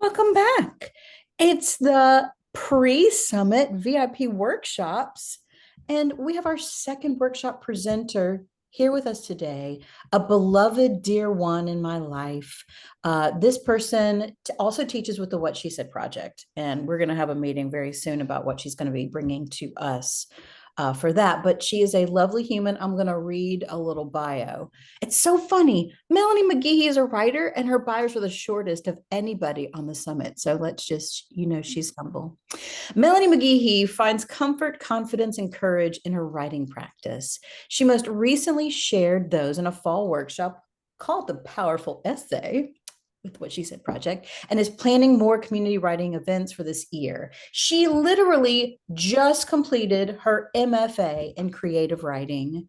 Welcome back. It's the pre-summit VIP workshops, and we have our second workshop presenter here with us today, a beloved dear one in my life. This person also teaches with the What She Said project, and we're going to have a meeting very soon about what she's going to be bringing to us for that. But she is a lovely human. I'm going to read a little bio. It's so funny. Melanie McGeHee is a writer, and her bios are the shortest of anybody on the summit. So let's just, she's humble. Melanie McGeHee finds comfort, confidence, and courage in her writing practice. She most recently shared those in a fall workshop called The Powerful Essay with What She Said project, and is planning more community writing events for this year. She literally just completed her MFA in creative writing.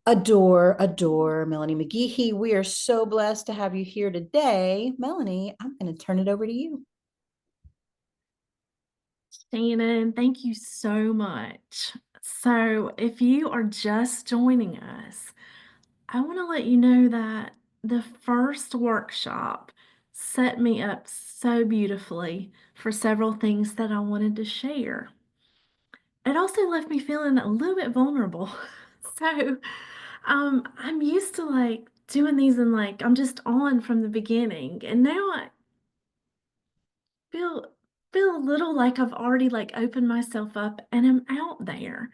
Adore Melanie McGeHee. We are so blessed to have you here today. Melanie, I'm going to turn it over to you. Shannon, thank you so much. So, if you are just joining us, I want to let you know that the first workshop set me up so beautifully for several things that I wanted to share. It also left me feeling a little bit vulnerable. So, I'm used to like doing these and like I'm just on from the beginning, and now I feel feel a little like I've already like opened myself up and I'm out there,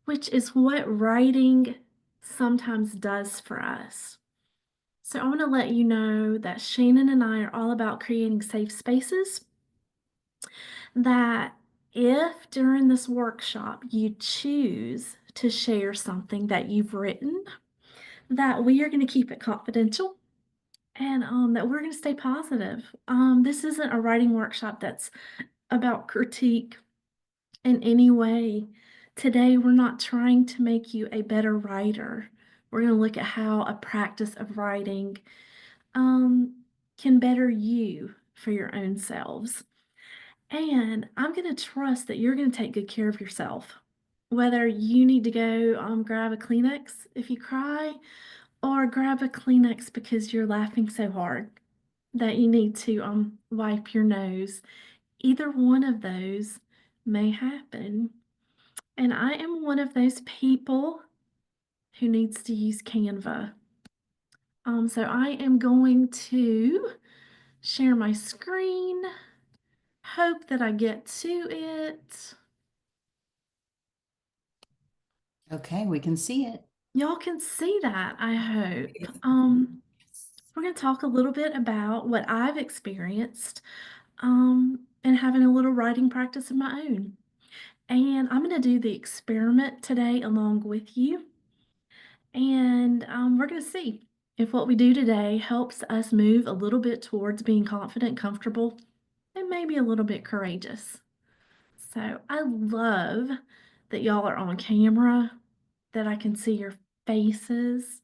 which is what writing sometimes does for us. So I want to let you know that Shannon and I are all about creating safe spaces that if during this workshop you choose to share something that you've written, that we are going to keep it confidential and that we're going to stay positive. This isn't a writing workshop that's about critique in any way. Today, we're not trying to make you a better writer. We're going to look at how a practice of writing um, can better you for your own selves. And I'm going to trust that you're going to take good care of yourself. Whether you need to go grab a Kleenex if you cry, or grab a Kleenex because you're laughing so hard that you need to wipe your nose. Either one of those may happen. And I am one of those people who needs to use Canva. So I am going to share my screen. Hope that I get to it. Okay, we can see it. Y'all can see that, I hope. We're going to talk a little bit about what I've experienced and having a little writing practice of my own. And I'm going to do the experiment today along with you. And we're going to see if what we do today helps us move a little bit towards being confident, comfortable, and maybe a little bit courageous. So I love that y'all are on camera, that I can see your faces.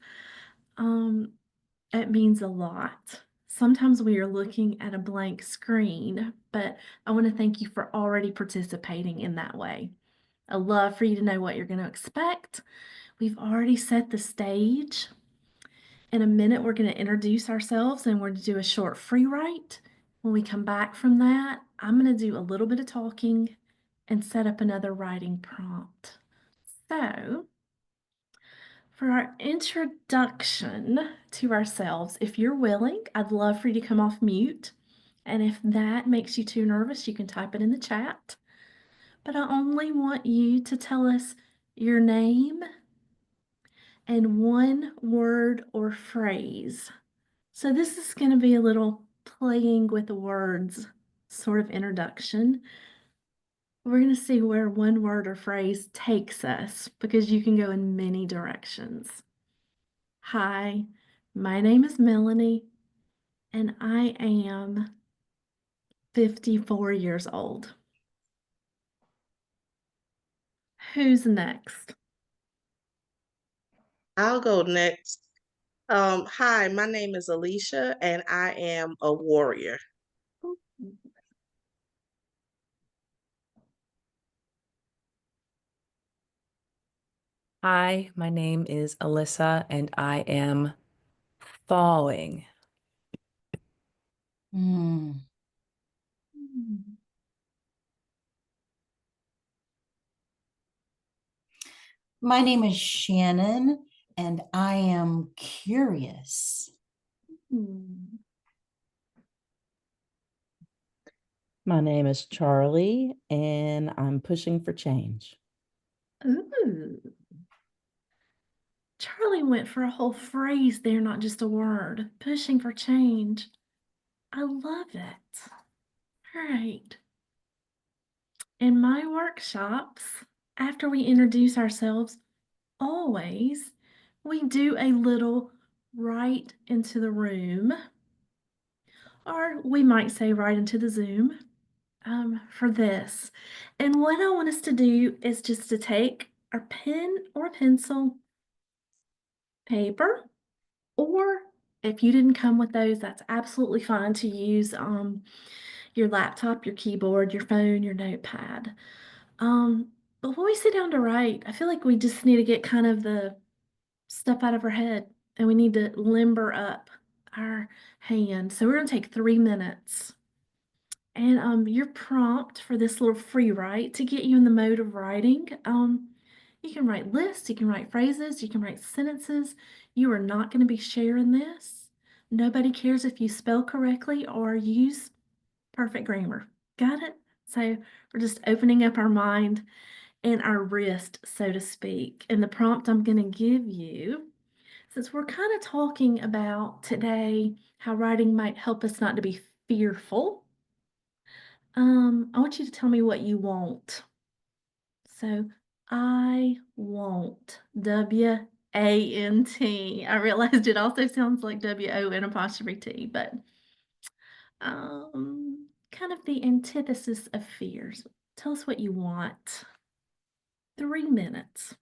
Um, it means a lot. Sometimes we are looking at a blank screen, but I want to thank you for already participating in that way. I love for you to know what you're going to expect. We've already set the stage. In a minute, we're going to introduce ourselves and we're going to do a short free write. When we come back from that, I'm going to do a little bit of talking and set up another writing prompt. So, for our introduction to ourselves, if you're willing, I'd love for you to come off mute. And if that makes you too nervous, you can type it in the chat. But I only want you to tell us your name and one word or phrase. So this is going to be a little playing with the words sort of introduction. We're going to see where one word or phrase takes us because you can go in many directions. Hi, my name is Melanie and I am 54 years old. Who's next? I'll go next. Hi, my name is Alicia, and I am a warrior. Hi, my name is Alyssa and I am thawing. Mm. My name is Shannon, and I am curious. Hmm. My name is Charlie, and I'm pushing for change. Ooh. Charlie went for a whole phrase there, not just a word. Pushing for change. I love it. All right. In my workshops, after we introduce ourselves, always we do a little right into the room, or we might say right into the Zoom for this. And what I want us to do is just to take our pen or pencil, paper, or if you didn't come with those, that's absolutely fine to use your laptop, your keyboard, your phone, your notepad. But when we sit down to write, I feel like we just need to get kind of the stuff out of our head and we need to limber up our hand. So we're going to take 3 minutes. And your prompt for this little free write to get you in the mode of writing, you can write lists, you can write phrases, you can write sentences. You are not going to be sharing this. Nobody cares if you spell correctly or use perfect grammar. Got it? So we're just opening up our mind and our wrist, so to speak. And the prompt I'm going to give you, since we're kind of talking about today how writing might help us not to be fearful, I want you to tell me what you want. So I want WANT. I realized it also sounds like WON apostrophe T, but kind of the antithesis of fears. Tell us what you want. 3 minutes.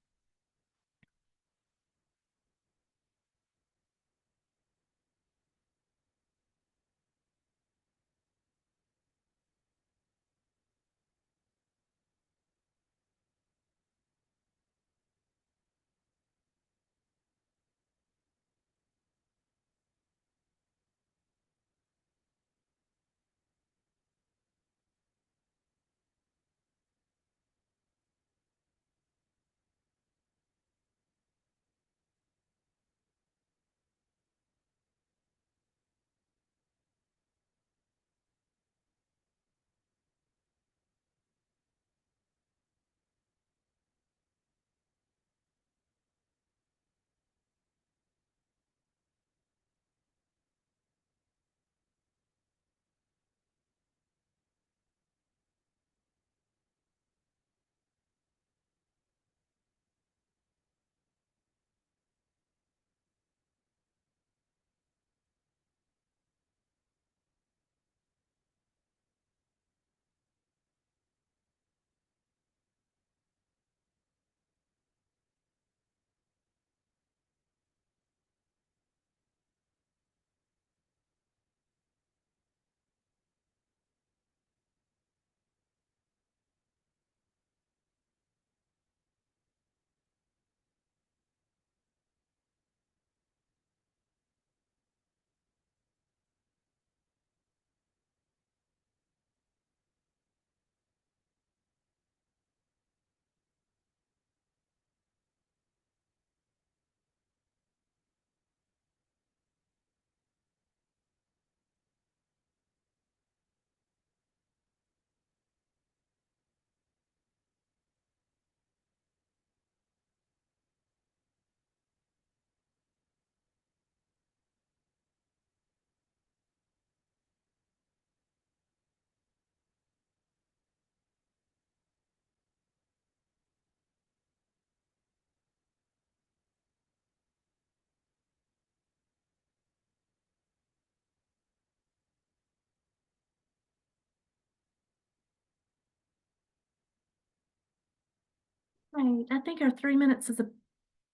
Right. I think our 3 minutes is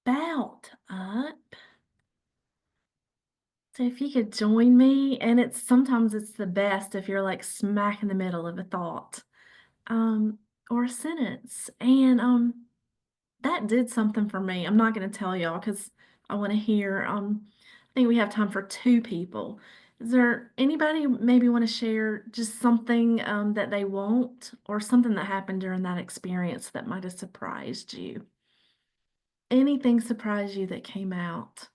about up. So if you could join me, and it's sometimes it's the best if you're like smack in the middle of a thought, um, or a sentence. And that did something for me. I'm not gonna tell y'all because I want to hear. I think we have time for 2 people. Is there anybody maybe want to share just something that they want or something that happened during that experience that might have surprised you? anything surprise you that came out?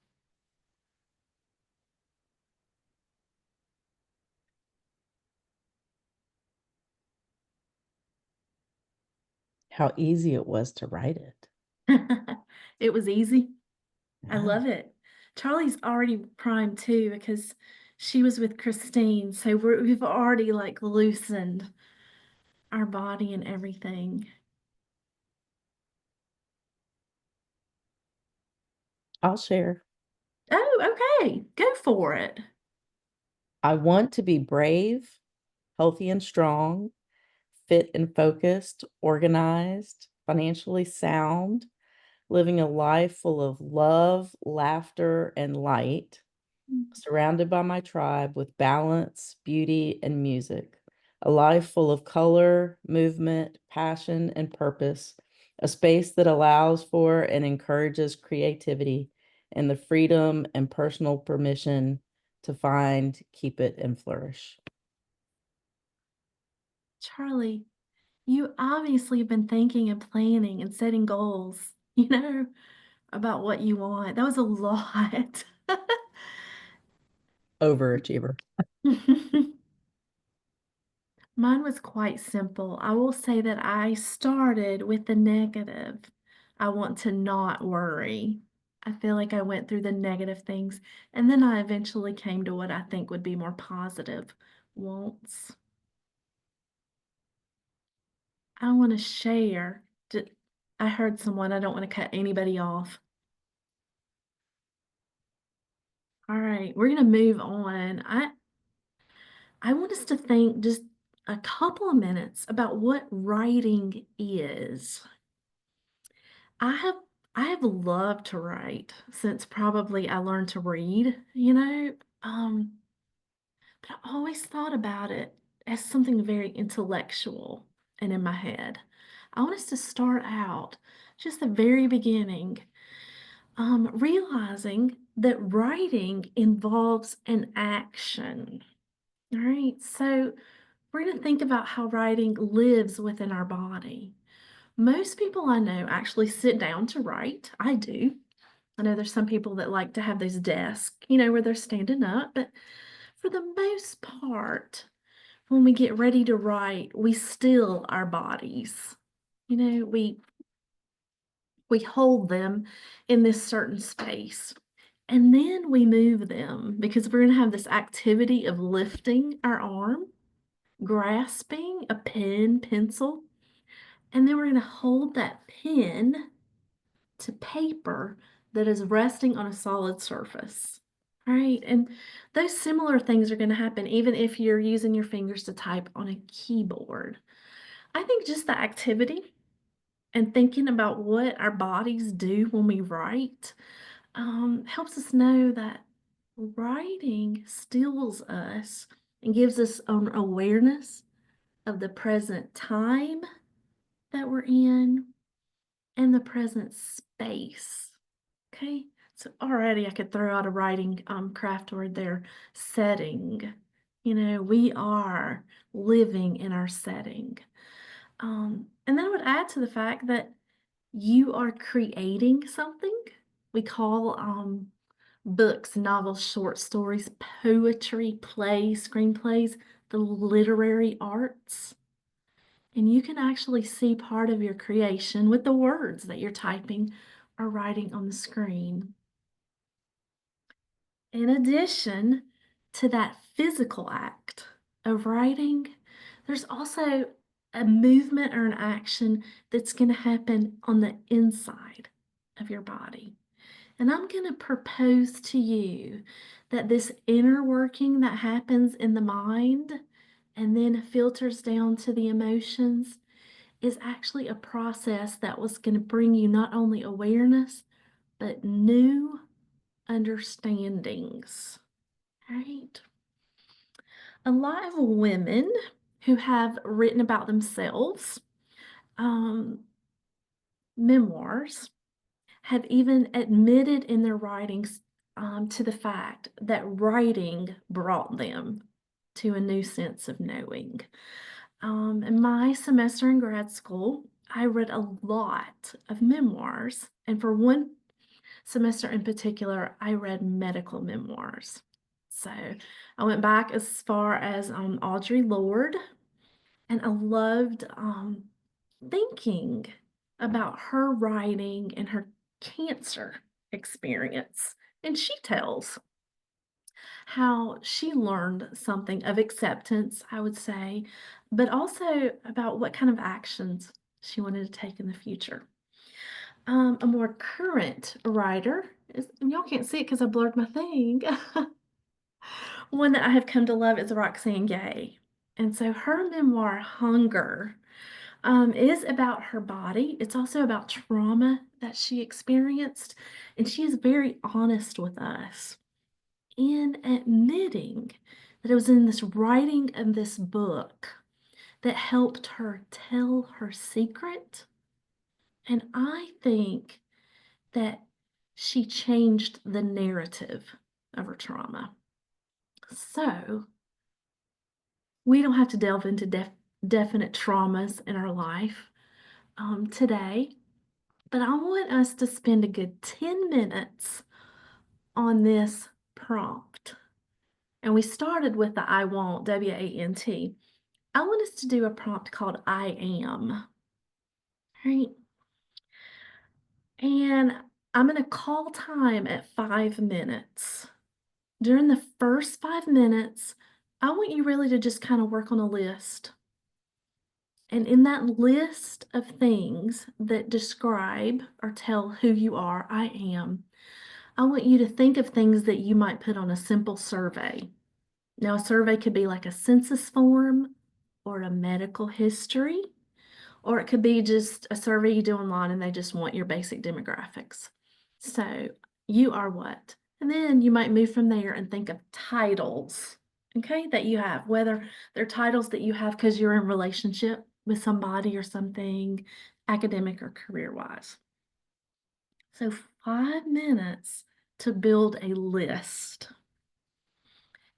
How easy it was to write it. It was easy. I Yeah. love it. Charlie's already primed too because she was with Christine, so we've already like loosened our body and everything. I'll share. Oh, okay. Go for it. I want to be brave, healthy and strong, fit and focused, organized, financially sound, living a life full of love, laughter, and light, surrounded by my tribe with balance, beauty, and music. A life full of color, movement, passion, and purpose. A space that allows for and encourages creativity and the freedom and personal permission to find, keep it, and flourish. Charlie, you obviously have been thinking and planning and setting goals, about what you want. That was a lot. Overachiever. Mine was quite simple. I will say that I started with the negative. I want to not worry. I feel like I went through the negative things, and then I eventually came to what I think would be more positive wants. I want to share. I heard someone, I don't want to cut anybody off. All right, we're going to move on. I want us to think just a couple of minutes about what writing is. I have I have loved to write since probably I learned to read. Um, but I always thought about it as something very intellectual and in my head. I want us to start out just the very beginning, realizing that writing involves an action. All right, so we're going to think about how writing lives within our body. Most people I know actually sit down to write. I do. I know there's some people that like to have those desks, where they're standing up, but for the most part, when we get ready to write, we still our bodies. We hold them in this certain space. And then we move them because we're going to have this activity of lifting our arm, grasping a pen, pencil, and then we're going to hold that pen to paper that is resting on a solid surface. All right, and those similar things are going to happen even if you're using your fingers to type on a keyboard. I think just the activity and thinking about what our bodies do when we write helps us know that writing stills us and gives us an awareness of the present time that we're in and the present space. Okay, so already I could throw out a writing craft word there, setting. We are living in our setting. And then I would add to the fact that you are creating something. We call books, novels, short stories, poetry, plays, screenplays, the literary arts. And you can actually see part of your creation with the words that you're typing or writing on the screen. In addition to that physical act of writing, there's also a movement or an action that's going to happen on the inside of your body. And I'm going to propose to you that this inner working that happens in the mind and then filters down to the emotions is actually a process that was going to bring you not only awareness, but new understandings. Right? A lot of women who have written about themselves, um, memoirs, have even admitted in their writings to the fact that writing brought them to a new sense of knowing. In my semester in grad school, I read a lot of memoirs, and for one semester in particular, I read medical memoirs. So I went back as far as Audre Lorde, and I loved thinking about her writing and her cancer experience. And she tells how she learned something of acceptance, I would say, but also about what kind of actions she wanted to take in the future. A more current writer is, and y'all can't see it because I blurred my thing. One that I have come to love is Roxane Gay. And so her memoir, Hunger, is about her body. It's also about trauma that she experienced. And she is very honest with us in admitting that it was in this writing of this book that helped her tell her secret. And I think that she changed the narrative of her trauma. So we don't have to delve into definite traumas in our life today, but I want us to spend a good 10 minutes on this prompt. And we started with the I want, W-A-N-T. I want us to do a prompt called I am, right? And I'm going to call time at 5 minutes. During the first 5 minutes, I want you really to just kind of work on a list. And in that list of things that describe or tell who you are, I am, I want you to think of things that you might put on a simple survey. Now, a survey could be like a census form or a medical history, or it could be just a survey you do online and they just want your basic demographics. So, you are what? And then you might move from there and think of titles, okay, that you have, whether they're titles that you have because you're in relationship with somebody or something, academic or career-wise. So 5 minutes to build a list.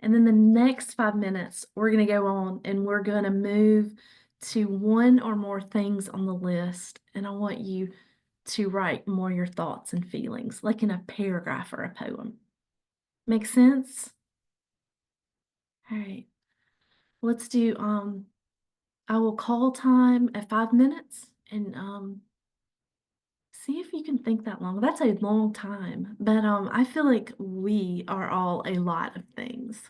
And then the next 5 minutes, we're going to go on and we're going to move to one or more things on the list. And I want you to write more your thoughts and feelings, like in a paragraph or a poem. Make sense? All right. Let's do, I will call time at 5 minutes and see if you can think that long. That's a long time, but I feel like we are all a lot of things.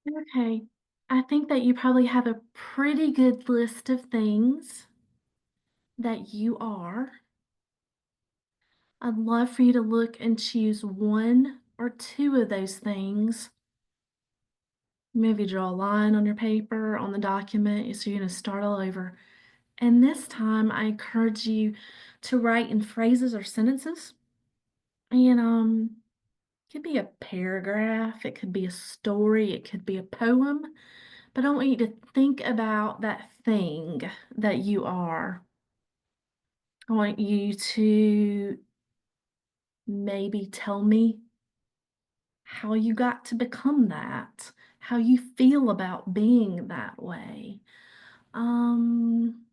Okay. I think that you probably have a pretty good list of things that you are. I'd love for you to look and choose one or two of those things. Maybe draw a line on your paper, on the document, so you're going to start all over. And this time, I encourage you to write in phrases or sentences. And it could be a paragraph, it could be a story, it could be a poem. But I want you to think about that thing that you are. I want you to maybe tell me how you got to become that, how you feel about being that way. Um,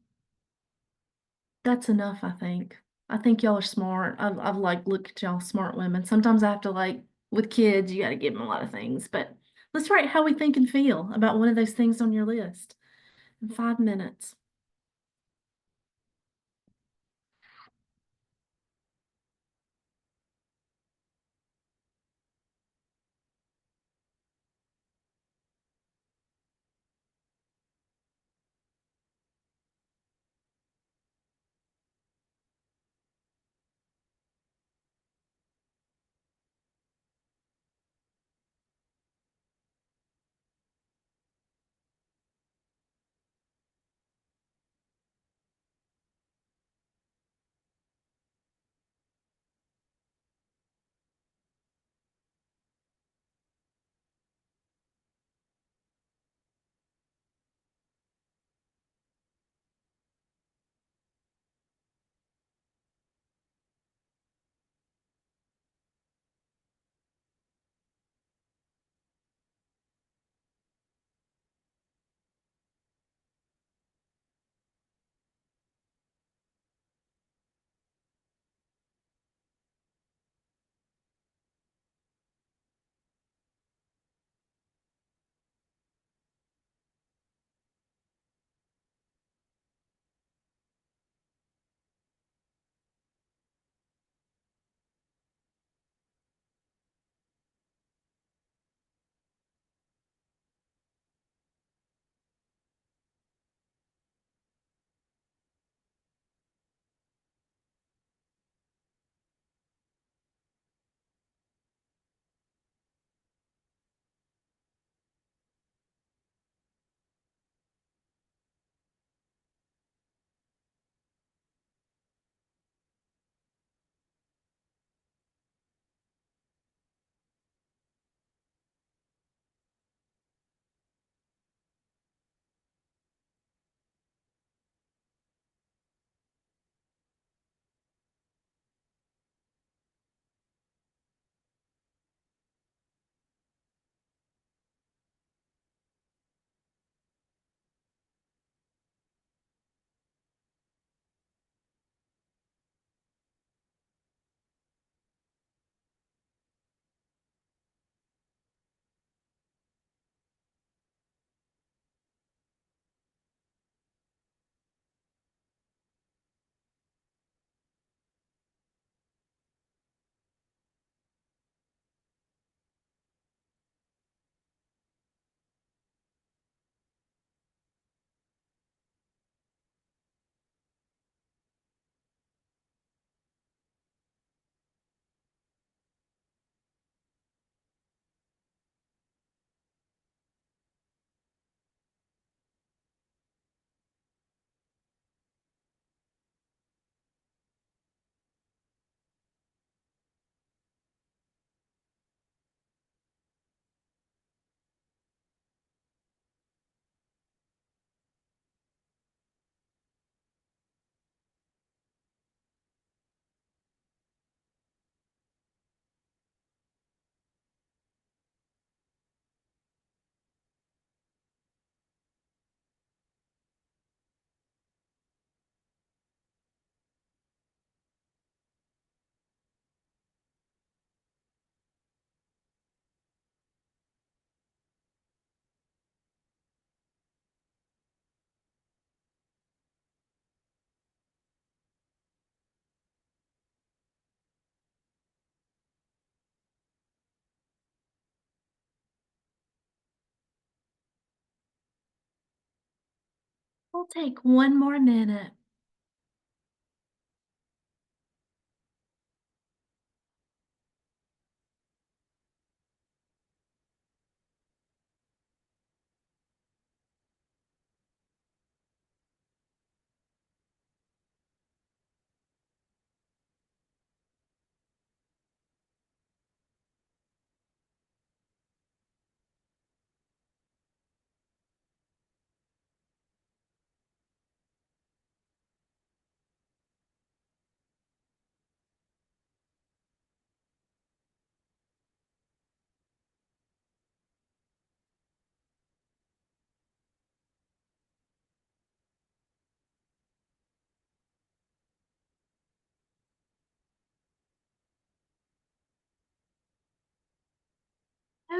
that's enough, I think. I think y'all are smart. I've like looked at y'all smart women. Sometimes I have to like with kids, you got to give them a lot of things, but let's write how we think and feel about one of those things on your list in 5 minutes. We'll take one more minute.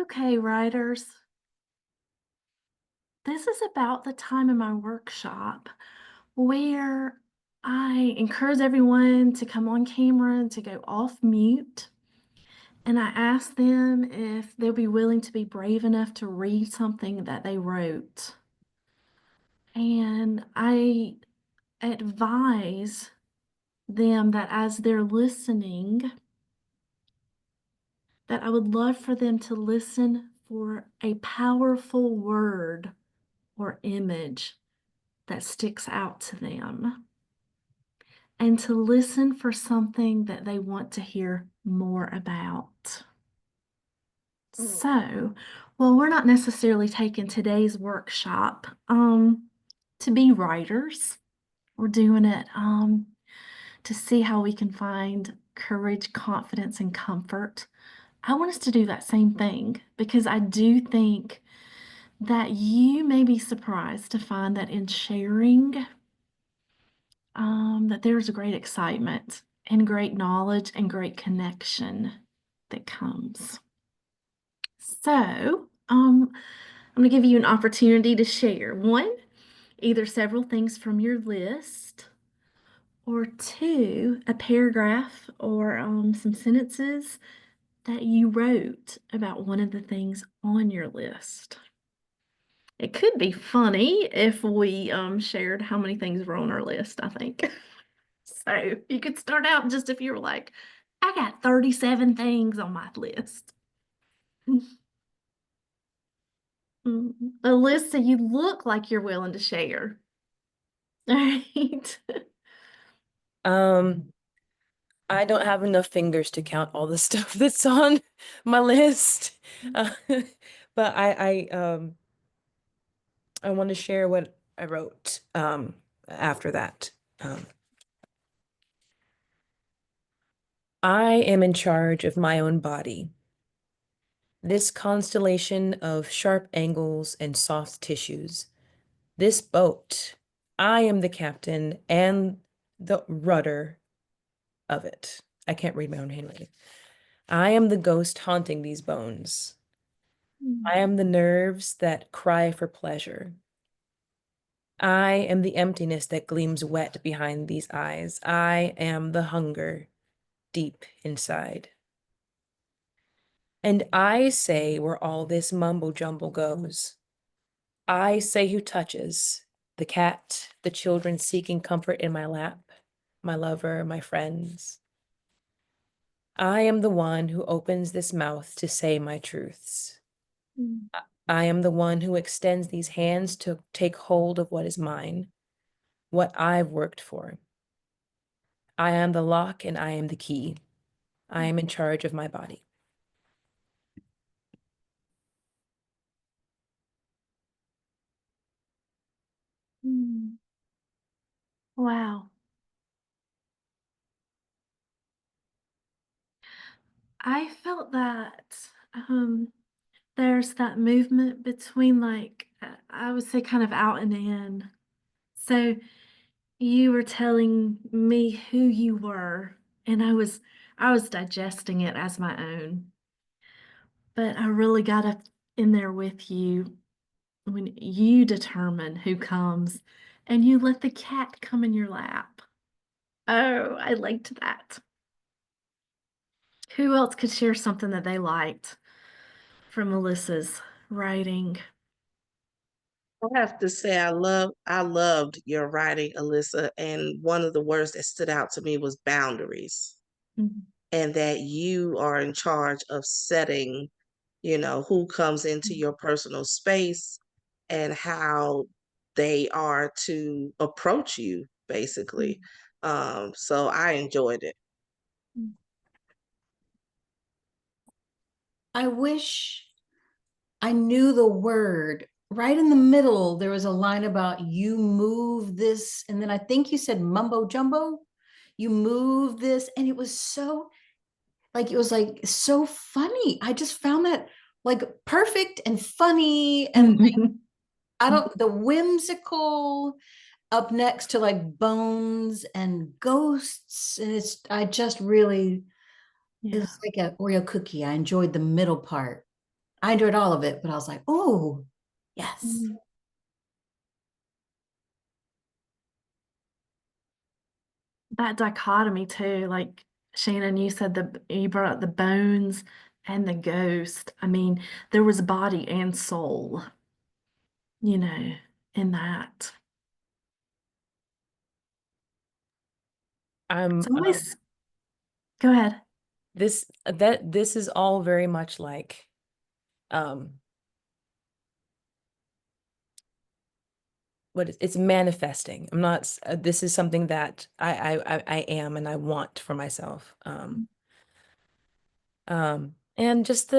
Okay, writers. This is about the time in my workshop where I encourage everyone to come on camera and to go off mute. And I ask them if they'll be willing to be brave enough to read something that they wrote. And I advise them that as they're listening, that I would love for them to listen for a powerful word or image that sticks out to them, and to listen for something that they want to hear more about. So, well, we're not necessarily taking today's workshop to be writers. We're doing it to see how we can find courage, confidence, and comfort. I want us to do that same thing because I do think that you may be surprised to find that in sharing, that there's a great excitement and great knowledge and great connection that comes. So, I'm going to give you an opportunity to share one, either several things from your list, or two, a paragraph or some sentences that you wrote about one of the things on your list. It could be funny if we shared how many things were on our list, I think. So you could start out just if you were like, I got 37 things on my list. A list that you look like you're willing to share. All right. I don't have enough fingers to count all the stuff that's on my list. But I want to share what I wrote after that. I am in charge of my own body. This constellation of sharp angles and soft tissues. This boat, I am the captain and the rudder of it. I can't read my own handwriting. I am the ghost haunting these bones. I am the nerves that cry for pleasure. I am the emptiness that gleams wet behind these eyes. I am the hunger deep inside. And I say where all this mumbo jumbo goes. I say who touches the cat, the children seeking comfort in my lap, my lover, my friends. I am the one who opens this mouth to say my truths. I am the one who extends these hands to take hold of what is mine, what I've worked for. I am the lock and I am the key. I am in charge of my body. Wow. I felt that there's that movement between like I would say kind of out and in. So you were telling me who you were, and I was digesting it as my own. But I really got up in there with you when you determine who comes and you let the cat come in your lap. Oh, I liked that. Who else could share something that they liked from Melissa's writing? I have to say I loved your writing, Alyssa, and one of the words that stood out to me was boundaries, Mhm. and that you are in charge of setting, who comes into your personal space and how they are to approach you, basically. So I enjoyed it. I wish I knew the word. Right in the middle, there was a line about you move this, and then I think you said mumbo jumbo. You move this, and it was so it was like so funny. I just found that like perfect and funny, and I don't the whimsical up next to like bones and ghosts, and it's I just really it Yeah. was like an Oreo cookie. I enjoyed the middle part. I enjoyed all of it, but I was like, oh, yes. Mhm. That dichotomy too, like Shannon, you said you brought up the bones and the ghost. I mean, there was body and soul, you know, in that. I'm So always go ahead. this is all very much like it's manifesting. I'm not this is something that I am and I want for myself. And just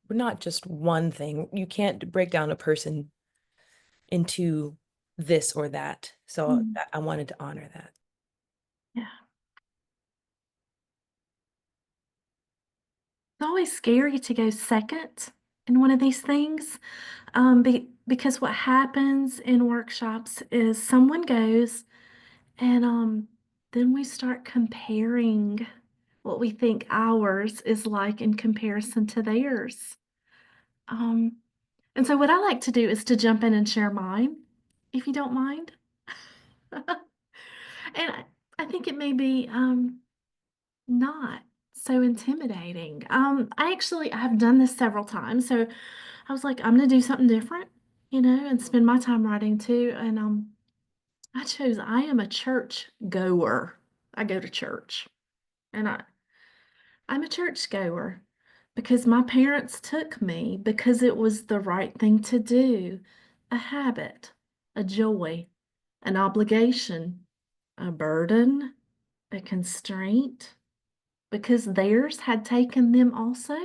not just one thing. You can't break down a person into this or that. So Mm, I wanted to honor that. yeah. It's always scary to go second in one of these things. Because what happens in workshops is someone goes and then we start comparing what we think ours is like in comparison to theirs. Um, and so what I like to do is to jump in and share mine, if you don't mind. And I think it may be not so intimidating. I have done this several times, so I was like, I'm gonna do something different, and spend my time writing too. And I am a church goer. I go to church, and I'm a church goer because my parents took me because it was the right thing to do, a habit, a joy, an obligation, a burden, a constraint, because theirs had taken them also,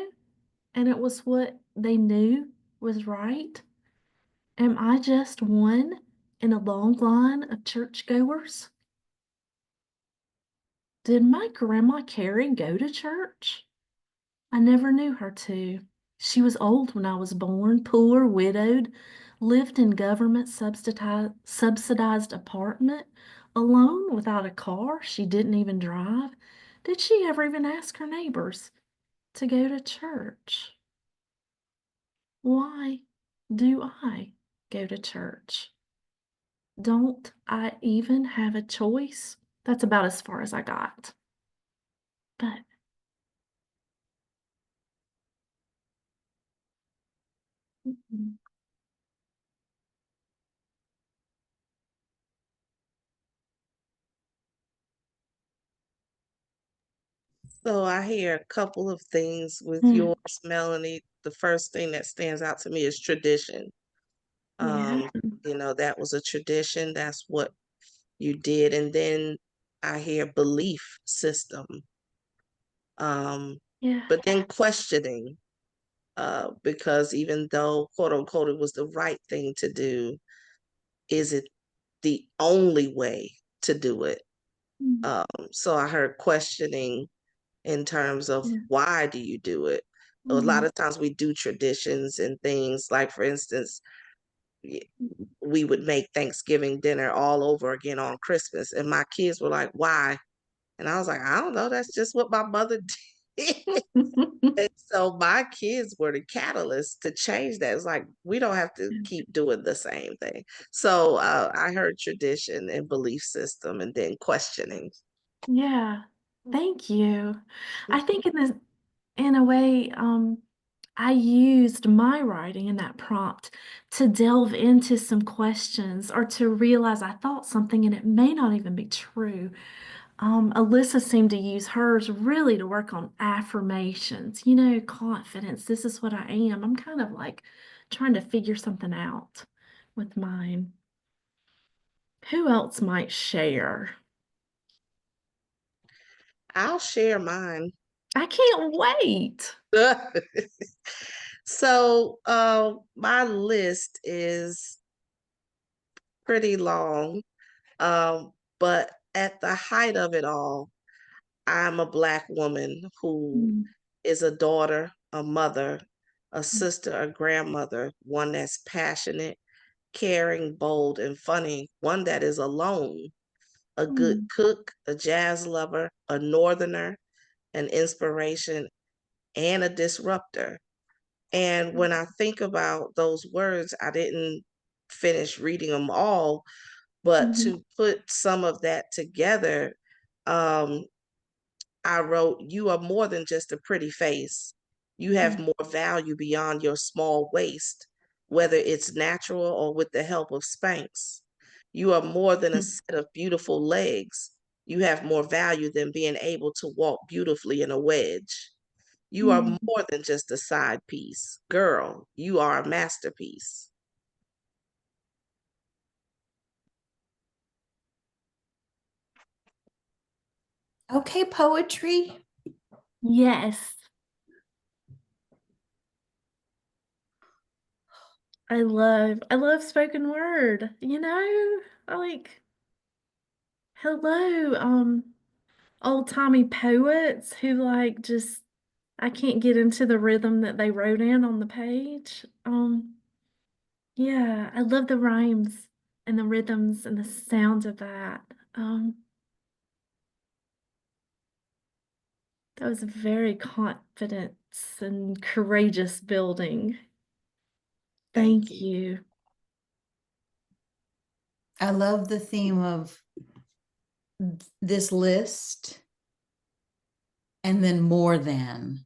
and it was what they knew was right. Am I just one in a long line of churchgoers? Did my grandma Carrie go to church? I never knew her to. She was old when I was born, poor, widowed, lived in government subsidized apartment, alone without a car. She didn't even drive. Did she ever even ask her neighbors to go to church? Why do I go to church? Don't I even have a choice? That's about as far as I got. But mm, So I hear a couple of things with mm, yours, Melanie. The first thing that stands out to me is tradition. yeah, Um, that was a tradition. That's what you did. And then I hear belief system. Um, yeah, but then questioning, because even though quote unquote it was the right thing to do, is it the only way to do it? mm, So I heard questioning in terms of yeah, why do you do it? A lot mm, of times we do traditions and things like, for instance, we would make Thanksgiving dinner all over again on Christmas. And my kids were like, why? And I was like, I don't know. That's just what my mother did. And so my kids were the catalyst to change that. It's like, we don't have to keep doing the same thing. So I heard tradition and belief system and then questioning. yeah. Thank you. I think in a way, I used my writing in that prompt to delve into some questions or to realize I thought something and it may not even be true. Alyssa seemed to use hers really to work on affirmations, confidence. This is what I am. I'm kind of like trying to figure something out with mine. Who else might share? I'll share mine. I can't wait. So, my list is pretty long. But at the height of it all, I'm a Black woman who Mm, is a daughter, a mother, a sister, a grandmother, one that's passionate, caring, bold, and funny, one that is alone, a good mm, cook, a jazz lover, a northerner, an inspiration, and a disruptor. And when I think about those words, I didn't finish reading them all, but mhm, to put some of that together, um, I wrote, "You are more than just a pretty face. You have mm, more value beyond your small waist, whether it's natural or with the help of Spanx. You are more than a mm, set of beautiful legs. You have more value than being able to walk beautifully in a wedge. You are mm. more than just a side piece. Girl, you are a masterpiece." Okay, poetry. Yes, I love spoken word, I like hello, old-timey poets who like just I can't get into the rhythm that they wrote in on the page. Yeah, I love the rhymes and the rhythms and the sounds of that. That was very confidence and courageous building. Thank Thank you. you. I love the theme of this list and then more than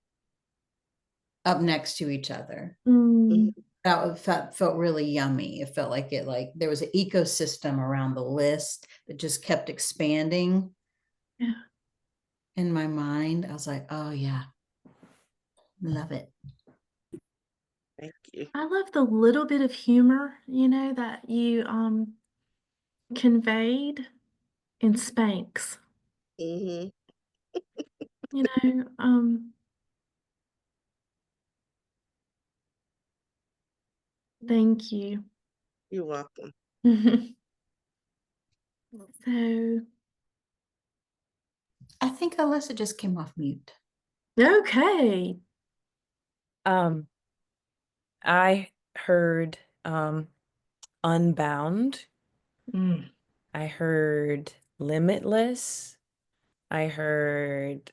up next to each other. Mm, Mhm. That felt really yummy. It felt like there was an ecosystem around the list that just kept expanding yeah. in my mind. I was like, oh yeah, love it. Thank you. I love the little bit of humor, that you conveyed in Spanx. Hmm. You know, um, thank you. You're welcome. So, I think Alyssa just came off mute. okay. Um, I heard unbound. Mm. I heard limitless. I heard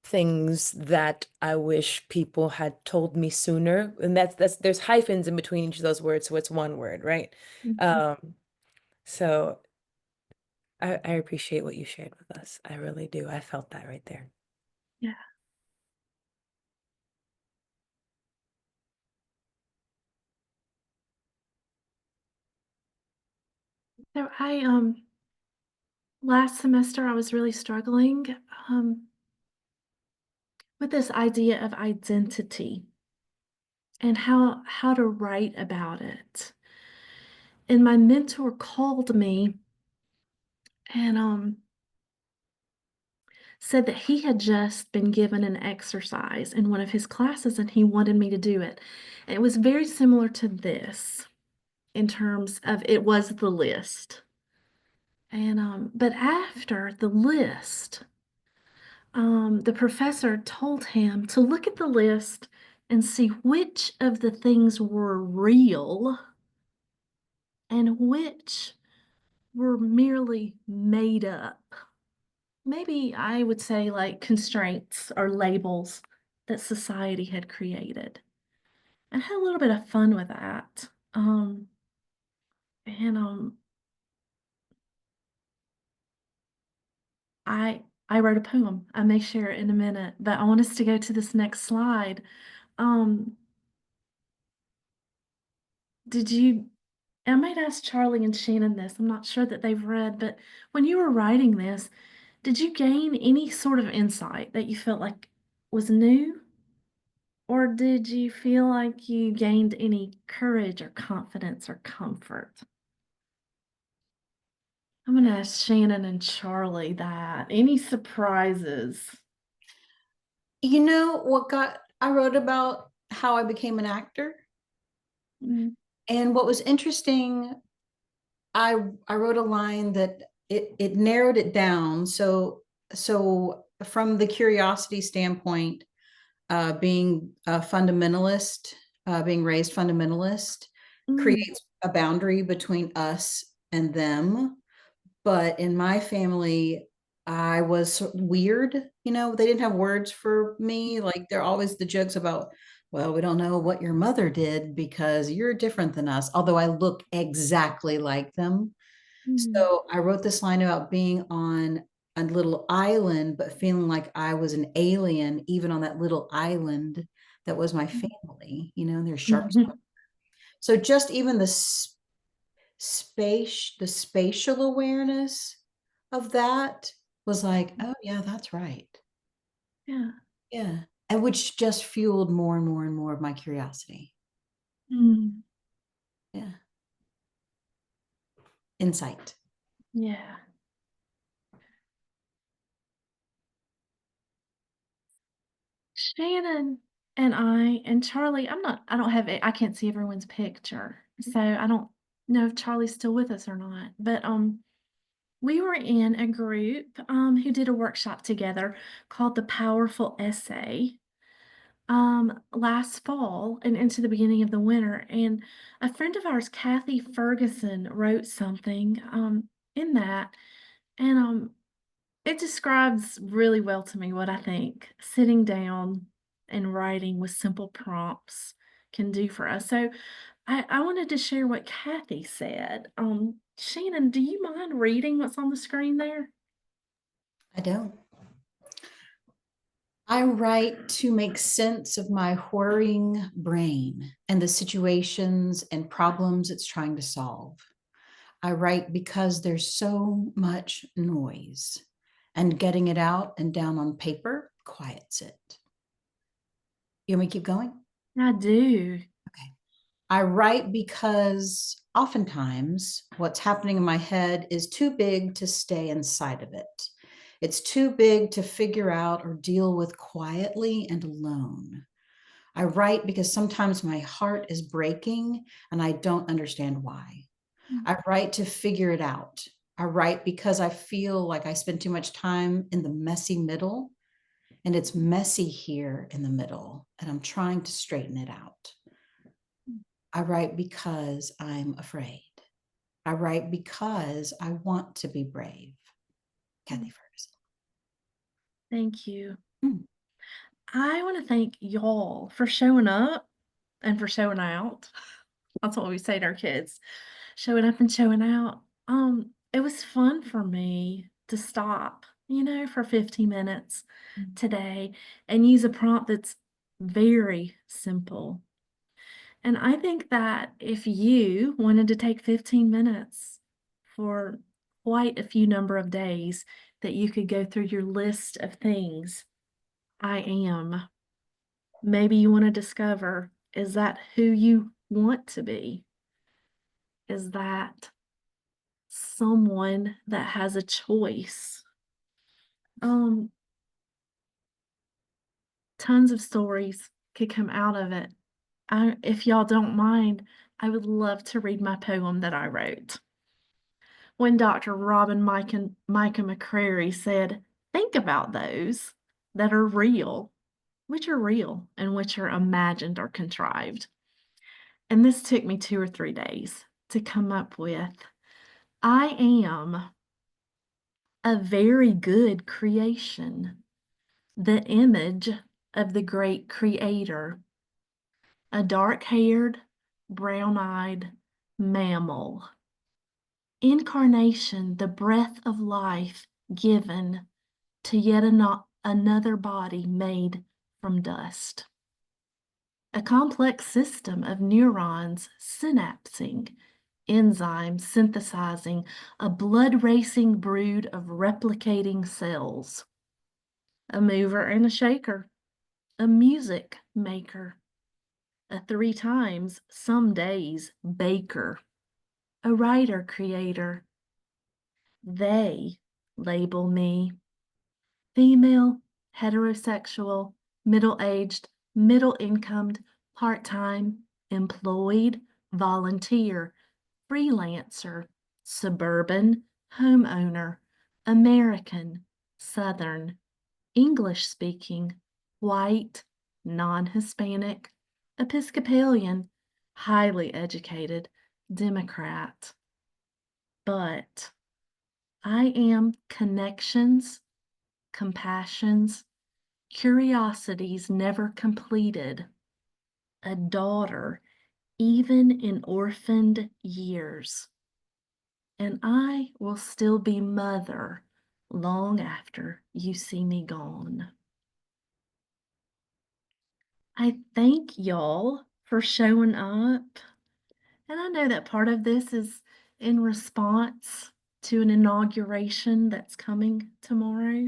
things that I wish people had told me sooner. And that's there's hyphens in between each of those words, so it's one word, right? Mhm. So I appreciate what you shared with us. I really do. I felt that right there. Yeah. So last semester I was really struggling um with this idea of identity and how to write about it. And my mentor called me and said that he had just been given an exercise in one of his classes and he wanted me to do it. And it was very similar to this in terms of it was the list. And but after the list, the professor told him to look at the list and see which of the things were real and which were merely made up. Maybe I would say like constraints or labels that society had created. And had a little bit of fun with that. And I I wrote a poem. I may share it in a minute, but I want us to go to this next slide. Did you, I might ask Charlie and Shannon this. I'm not sure that they've read, but when you were writing this, did you gain any sort of insight that you felt like was new? Or did you feel like you gained any courage or confidence or comfort? I'm going to ask Shannon and Charlie that. Any surprises? You know I wrote about how I became an actor. Mm. And what was interesting, I wrote a line that it narrowed it down. So from the curiosity standpoint, being a fundamentalist, being raised fundamentalist, Mm. creates a boundary between us and them. But in my family, I was weird. They didn't have words for me. Like they're always the jokes about, well, we don't know what your mother did because you're different than us, although I look exactly like them. Mm. So I wrote this line about being on a little island, but feeling like I was an alien, even on that little island that was my family. There's sharks. So just even the spatial awareness of that was like, oh yeah, that's right. Yeah. Yeah. And which just fueled more and more and more of my curiosity. Mm. Yeah. Insight. Yeah. Shannon and I and Charlie, I don't have it, I can't see everyone's picture. So I don't know if Charlie's still with us or not. But we were in a group who did a workshop together called The Powerful Essay last fall and into the beginning of the winter. And a friend of ours, Kathy Ferguson, wrote something in that. And it describes really well to me what I think sitting down and writing with simple prompts can do for us. So I wanted to share what Kathy said. Shannon, do you mind reading what's on the screen there? I don't. I write to make sense of my whirring brain and the situations and problems it's trying to solve. I write because there's so much noise, and getting it out and down on paper quiets it. You want me to keep going? I do. Okay. I write because oftentimes what's happening in my head is too big to stay inside of it. It's too big to figure out or deal with quietly and alone. I write because sometimes my heart is breaking and I don't understand why. I write to figure it out. I write because I feel like I spend too much time in the messy middle, and it's messy here in the middle, and I'm trying to straighten it out. I write because I'm afraid. I write because I want to be brave. Kathy Ferguson. Thank you. Mm. I want to thank y'all for showing up and for showing out. That's what we say to our kids. Showing up and showing out. It was fun for me to stop, for 15 minutes today and use a prompt that's very simple. And I think that if you wanted to take 15 minutes for quite a few number of days, that you could go through your list of things. I am. Maybe you want to discover, is that who you want to be? Is that someone that has a choice? Tons of stories could come out of it. If y'all don't mind, I would love to read my poem that I wrote. When Dr. Robin Micah McCrary said, think about those that are real, which are real and which are imagined or contrived. And this took me 2 or 3 days to come up with. I am a very good creation, the image of the great creator, a dark-haired, brown-eyed mammal. Incarnation, the breath of life given to yet another body made from dust. A complex system of neurons synapsing, enzymes synthesizing, a blood-racing brood of replicating cells. A mover and a shaker, a music maker, a 3 times, some days, baker, a writer-creator. They label me female, heterosexual, middle-aged, middle-incomed, part-time, employed, volunteer, freelancer, suburban, homeowner, American, Southern, English-speaking, white, non-Hispanic, Episcopalian, highly educated, Democrat. But I am connections, compassions, curiosities never completed, a daughter even in orphaned years. And I will still be mother long after you see me gone. I thank y'all for showing up. And I know that part of this is in response to an inauguration that's coming tomorrow.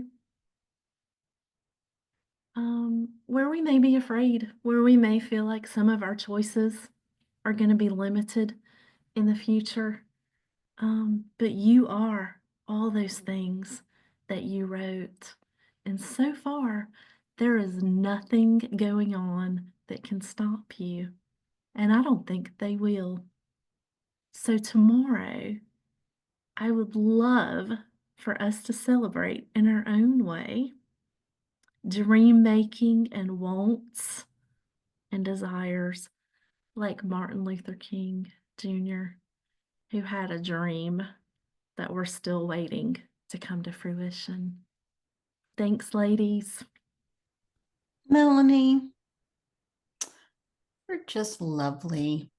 Where we may be afraid, where we may feel like some of our choices are going to be limited in the future. But you are all those things that you wrote. And so far, there is nothing going on that can stop you. And I don't think they will. So tomorrow, I would love for us to celebrate in our own way, dream making and wants and desires like Martin Luther King Jr., who had a dream that we're still waiting to come to fruition. Thanks, ladies. Melanie, you're just lovely.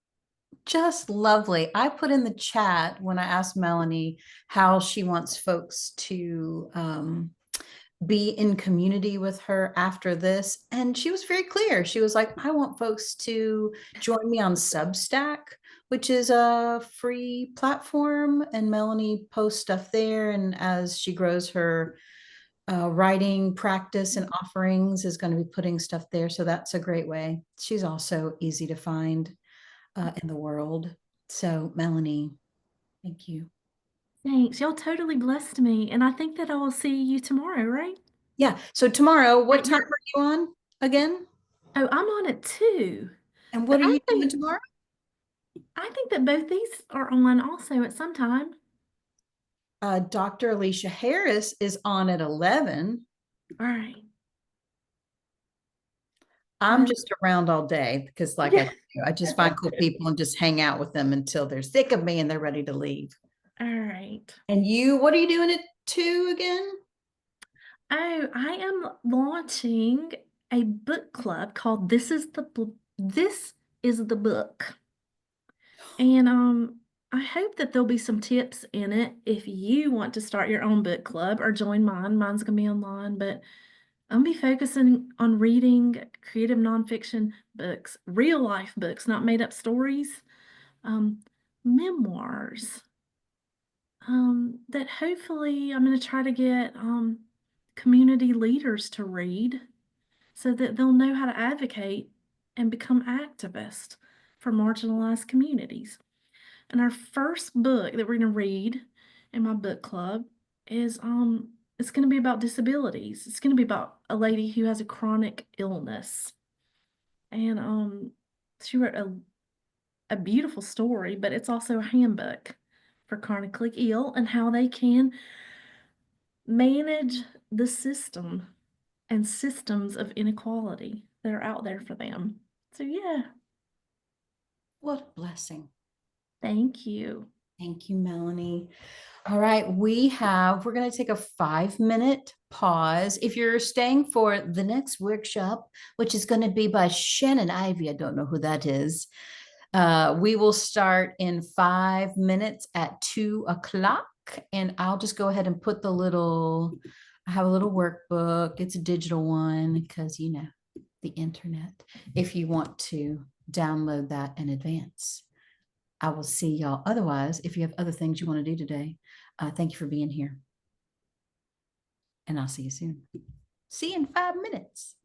Just lovely. I put in the chat when I asked Melanie how she wants folks to be in community with her after this. And she was very clear. She was like, I want folks to join me on Substack, which is a free platform. And Melanie posts stuff there. And as she grows her writing practice and offerings, is going to be putting stuff there. So that's a great way. She's also easy to find in the world. So, Melanie, thank you. Thanks. Y'all totally blessed me. And I think that I will see you tomorrow, right? Yeah. So, tomorrow, what At time your- are you on again? Oh, I'm on it too. And what But are I you doing think tomorrow? that both these are on also at some time. Dr. Alicia Harris is on at 11. All right. I'm just around all day because, like Yeah. I just find cool people and just hang out with them until they're sick of me and they're ready to leave. All right. And you, what are you doing at 2 again? Oh, I am launching a book club called This is the Book. And I hope that there'll be some tips in it if you want to start your own book club or join mine. Mine's gonna be online, but I'm gonna be focusing on reading creative nonfiction books, real life books, not made up stories, memoirs. That hopefully I'm gonna try to get community leaders to read so that they'll know how to advocate and become activists for marginalized communities. And our first book that we're going to read in my book club is it's going to be about disabilities. It's going to be about a lady who has a chronic illness. And she wrote a beautiful story, but it's also a handbook for chronically ill and how they can manage the system and systems of inequality that are out there for them. So yeah, What a blessing. thank you. Thank you, Melanie. All right, we're going to take a 5-minute pause. If you're staying for the next workshop, which is going to be by Shannon Ivy, I don't know who that is. We will start in 5 minutes at 2 o'clock. And I'll just go ahead and put the little, I have a little workbook. It's a digital one because, you know, the internet, if you want to download that in advance. I will see y'all. Otherwise, if you have other things you want to do today, thank you for being here. And I'll see you soon. See you in 5 minutes.